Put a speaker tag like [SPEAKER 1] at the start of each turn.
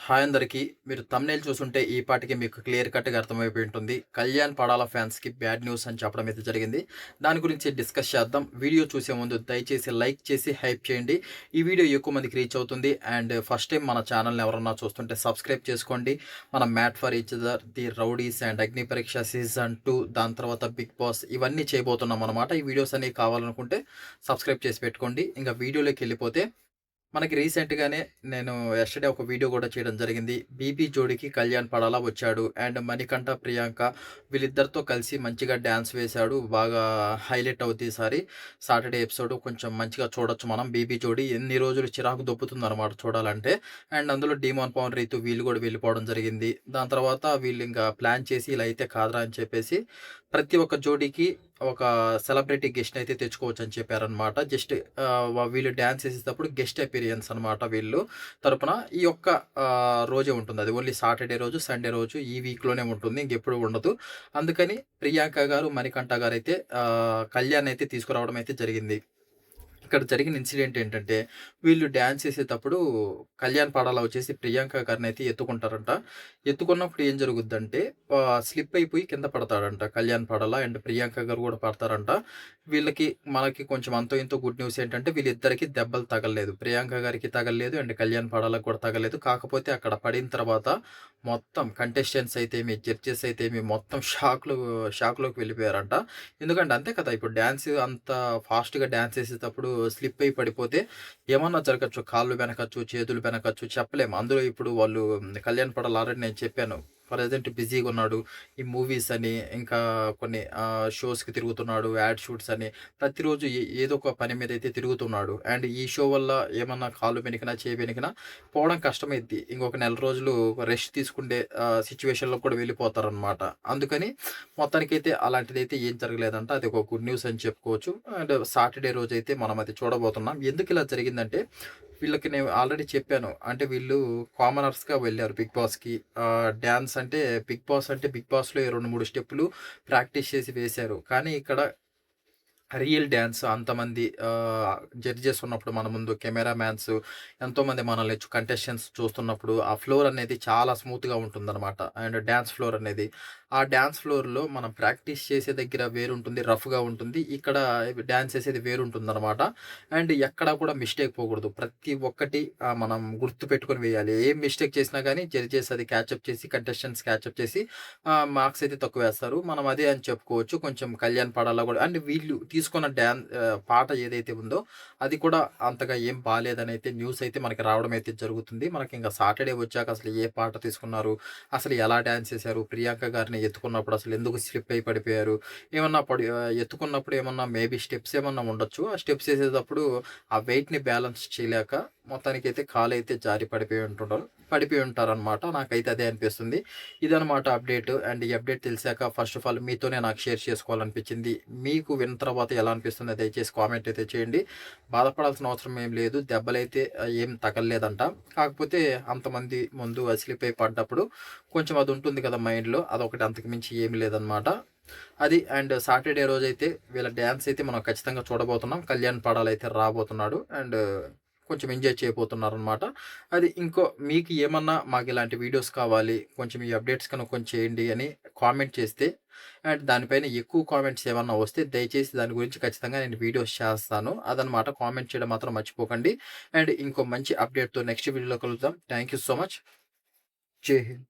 [SPEAKER 1] Hi అందరికీ. మీరు thumbnail చూసుంటే ఈ పాటికి మీకు క్లియర్ కట్‌గా అర్థమైపోయి ఉంటుంది. కళ్యాణ్ పడాల ఫ్యాన్స్‌కి బ్యాడ్ న్యూస్ అని చెప్పడం అయితే జరిగింది. దాని గురించి డిస్కస్ చేద్దాం. వీడియో చూసే ముందు దయచేసి లైక్ చేసి హైప్ చేయండి. ఈ వీడియో ఎక్కువ మందికి రీచ్ అవుతుంది. అండ్ ఫస్ట్ టైం మన ఛానల్‌ని ఎవరన్నా చూస్తుంటే సబ్స్క్రైబ్ చేసుకోండి. మనం made for each other, the rowdies and అగ్ని పరీక్ష సీజన్ 2 దాని తర్వాత బిగ్ బాస్ ఇవన్నీ చేయబోతున్నాం అనమాట. ఈ వీడియోస్ అన్నీ కావాలనుకుంటే సబ్స్క్రైబ్ చేసి పెట్టుకోండి. ఇంకా వీడియోలోకి వెళ్ళిపోతే మనకి రీసెంట్‌గానే నేను యెస్టర్‌డే ఒక వీడియో గూడా చేయడం జరిగింది. 'బీబీ' జోడీకి కళ్యాణ్ పడాలా వచ్చాడు. అండ్ మణికంఠ, ప్రియాంక వీళ్ళిద్దరితో కలిసి మంచిగా డాన్స్ వేశాడు. బాగా హైలైట్ అవుద్ది ఈసారి. సాటర్‌డే ఎపిసోడ్ కొంచెం మంచిగా చూడొచ్చు మనం. 'బీబీ' జోడీ ఎన్ని రోజులు చిరాకు దొబ్బుతుందనమాట చూడాలంటే. అండ్ అందులో 'డీమాన్ పవన్ రీతు' వీళ్ళు గూడా వెళ్ళిపోవడం జరిగింది. దాని తర్వాత వీళ్ళింకా ప్లాన్ చేసి ఇలా అయితే కాదురా అని చెప్పేసి ప్రతి ఒక్క జోడీకి ఒక సెలబ్రిటీ గెస్ట్‌ని అయితే తెచ్చుకోవచ్చని చెప్పారనమాట. జస్ట్ వీళ్ళు డాన్స్ చేసేటప్పుడు గెస్ట్ అపిరియన్స్ అనమాట వీళ్ళు తరపున. ఈ యొక్క రోజే ఉంటుంది. అది ఓన్లీ సాటర్‌డే రోజు, సండే రోజు ఈ వీక్‌లోనే ఉంటుంది. ఇంకెప్పుడు ఉండదు. అందుకని ప్రియాంక గారు, మణికంఠ గారైతే కళ్యాణ్ అయితే తీసుకురావడం అయితే జరిగింది. ఇక్కడ జరిగిన ఇన్సిడెంట్ ఏంటంటే, వీళ్ళు డాన్స్ చేసేటప్పుడు కళ్యాణ్ పడాలా వచ్చేసి ప్రియాంక గారినైతే ఎత్తుకుంటారంట. ఎత్తుకున్నప్పుడు ఏం జరుగుద్దంటే స్లిప్ అయిపోయి కింద పడతాడంట కళ్యాణ్ పడాలా అండ్ ప్రియాంక గారు కూడా పడతారంట. వీళ్ళకి మనకి కొంచెం అంతో ఇంతో గుడ్ న్యూస్ ఏంటంటే వీళ్ళిద్దరికీ దెబ్బలు తగలలేదు. ప్రియాంక గారికి తగలలేదు అండ్ కళ్యాణ్ పడాలాకి కూడా తగలలేదు. కాకపోతే అక్కడ పడిన తర్వాత మొత్తం కంటెస్టెంట్స్ అయితేమి, జడ్జెస్ అయితేమి మొత్తం షాక్‌లోకి వెళ్ళిపోయారంట. ఎందుకంటే అంతే కదా! ఇప్పుడు డాన్స్ అంత ఫాస్ట్‌గా డాన్స్ చేసేటప్పుడు స్లిప్ అయ్యి పడిపోతే ఏమన్నా జరగచ్చు. కాళ్ళు బెనకచ్చు, చేతులు బెనకచ్చు చెప్పలేము. అందులో ఇప్పుడు వాళ్ళు కళ్యాణ్ పడాల్ ఆల్రెడీ నేను చెప్పాను. ప్రెజెంట్ బిజీగున్నాడు. ఈ మూవీస్ అని, ఇంకా కొన్ని షోస్‌కి తిరుగుతున్నాడు. యాడ్ షూట్స్ అని ప్రతిరోజు ఏదో ఒక పని మీద అయితే తిరుగుతున్నాడు. అండ్ ఈ షో వల్ల ఏమన్నా కాళ్ళు బెనికినా, చేయి బెనికినా పోవడం కష్టమైద్ది. ఇంకొక నెల రోజులు రెస్ట్ తీసుకుండే సిట్యుయేషన్‌లో కూడా వెళ్ళిపోతారనమాట. అందుకని మొత్తానికైతే అలాంటిదైతే ఏం జరగలేదంట. అది ఒక గుడ్ న్యూస్ అని చెప్పుకోవచ్చు. అండ్ సాటర్‌డే రోజైతే మనం అది చూడబోతున్నాం. ఎందుకిలా జరిగిందంటే, వీళ్ళకి నేను ఆల్రెడీ చెప్పాను. అంటే వీళ్ళు కామనర్స్‌గా వెళ్లారు బిగ్ బాస్‌కి. డాన్స్ అంటే బిగ్ బాస్‌లో 2, 3 స్టెప్పులు ప్రాక్టీస్ చేసి వేశారు. కానీ ఇక్కడ రియల్ డాన్స్ అంతమంది జడ్జెస్ ఉన్నప్పుడు మన ముందు కెమెరామాన్స్ ఎంతోమంది మనల్ని కంటెస్టెంట్స్ చూస్తున్నప్పుడు ఆ ఫ్లోర్ అనేది చాలా స్మూత్‌గా ఉంటుందనమాట. అండ్ డాన్స్ ఫ్లోర్ అనేది. ఆ డాన్స్ ఫ్లోర్‌లో మనం ప్రాక్టీస్ చేసే దగ్గర వేరుంటుంది. రఫ్‌గా ఉంటుంది. ఇక్కడ డాన్స్ చేసేది వేరుంటుందనమాట. అండ్ ఎక్కడా కూడా మిస్టేక్ పోకూడదు. ప్రతి ఒక్కటి మనం గుర్తుపెట్టుకొని వేయాలి. ఏం మిస్టేక్ చేసినా గానీ జడ్జెస్ అది క్యాచప్ చేసి కంటెస్టెంట్స్ క్యాచప్ చేసి మార్క్స్ అయితే తక్కువేస్తారు. మనం అదే అని చెప్పుకోవచ్చు. కొంచెం కళ్యాణ్ పడాలా గూడా అండ్ వీళ్ళు తీసుకున్న పాట ఏదైతే ఉందో అది కూడా అంతగా ఏం బాలేదనైతే న్యూస్ అయితే మనకి రావడం అయితే జరుగుతుంది. మనకింక సాటర్‌డే వచ్చాక అసలు ఏ పాట తీసుకున్నారు? అసలు ఎలా డాన్స్ చేశారు? ప్రియాంక గారిని ఎత్తుకున్నప్పుడు అసలు ఎందుకు స్లిప్ అయి పడిపోయారు? ఏమన్నా ఎత్తుకున్నప్పుడు ఏమన్నా మేబీ స్టెప్స్ ఏమన్నా ఉండొచ్చు. ఆ స్టెప్స్ ఏసేటప్పుడు ఆ వెయిట్‌ని బ్యాలెన్స్ చేయలేక మొత్తానికైతే కాలైతే జారి పడిపోయి ఉంటారనమాట. నాకైతే అదే అనిపిస్తుంది. ఇదనమాట అప్డేట్. అండ్ ఈ అప్డేట్ తెలిసాక ఫస్ట్ ఆఫ్ ఆల్ మీతోనే నాకు షేర్ చేసుకోవాలనిపించింది. మీకు విన్న తర్వాత ఎలా అనిపిస్తుందో దయచేసి కామెంట్ అయితే చేయండి. బాధపడాల్సిన అవసరం ఏం లేదు. దెబ్బలైతే ఏం తగలలేదంట. కాకపోతే అంతమంది ముందు స్లిప్ అయి పడ్డప్పుడు కొంచెం అది ఉంటుంది కదా మైండ్‌లో. అదొకటి అంతకు మించి ఏమి లేదనమాట. అది అండ్ సాటర్‌డే రోజైతే వీళ్ళ డాన్స్ అయితే మనం ఖచ్చితంగా చూడబోతున్నాం. కళ్యాణ్ పడాలైతే రాబోతున్నాడు. అండ్ కొంచెం ఎంజాయ్ చేయబోతున్నారనమాట. అది మీకు ఏమన్నా మాకిలాంటి వీడియోస్ కావాలి, కొంచెం ఈ అప్డేట్స్ కనుక్కొని చేయండి అని కామెంట్ చేస్తే అండ్ దానిపైన ఎక్కువ కామెంట్స్ ఏమన్నా వస్తే దయచేసి దాని గురించి ఖచ్చితంగా నేను వీడియోస్ చేస్తాను. అదనమాట. కామెంట్ చేయడం మాత్రం మర్చిపోకండి. అండ్ ఇంకో మంచి అప్డేట్‌తో నెక్స్ట్ వీడియోలో కలుద్దాం. Thank you so much. జై హింద్.